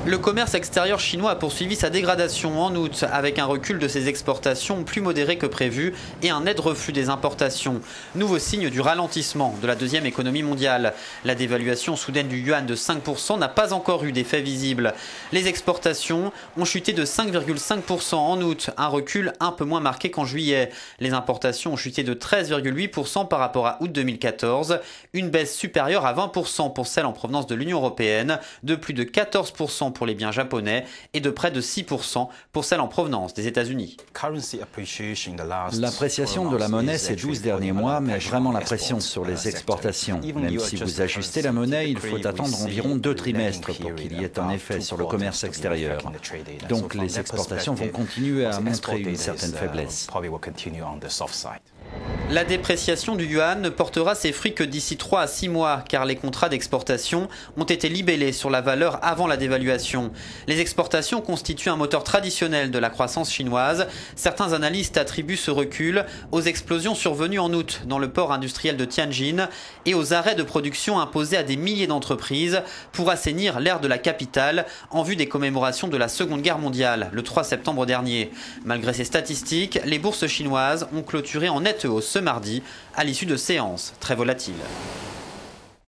Le commerce extérieur chinois a poursuivi sa dégradation en août avec un recul de ses exportations plus modéré que prévu et un net reflux des importations. Nouveau signe du ralentissement de la deuxième économie mondiale. La dévaluation soudaine du yuan de 5% n'a pas encore eu d'effet visible. Les exportations ont chuté de 5,5% en août, un recul un peu moins marqué qu'en juillet. Les importations ont chuté de 13,8% par rapport à août 2014, une baisse supérieure à 20% pour celles en provenance de l'Union européenne, de plus de 14% pour les biens japonais et de près de 6% pour celles en provenance des États-Unis. L'appréciation de la monnaie ces 12 derniers mois met vraiment la pression sur les exportations. Même si vous ajustez la monnaie, il faut attendre environ 2 trimestres pour qu'il y ait un effet sur le commerce extérieur. Donc les exportations vont continuer à montrer une certaine faiblesse. La dépréciation du yuan ne portera ses fruits que d'ici 3 à 6 mois, car les contrats d'exportation ont été libellés sur la valeur avant la dévaluation. Les exportations constituent un moteur traditionnel de la croissance chinoise. Certains analystes attribuent ce recul aux explosions survenues en août dans le port industriel de Tianjin et aux arrêts de production imposés à des milliers d'entreprises pour assainir l'ère de la capitale en vue des commémorations de la Seconde Guerre mondiale, le 3 septembre dernier. Malgré ces statistiques, les bourses chinoises ont clôturé en nette hausse ce mardi à l'issue de séances très volatiles.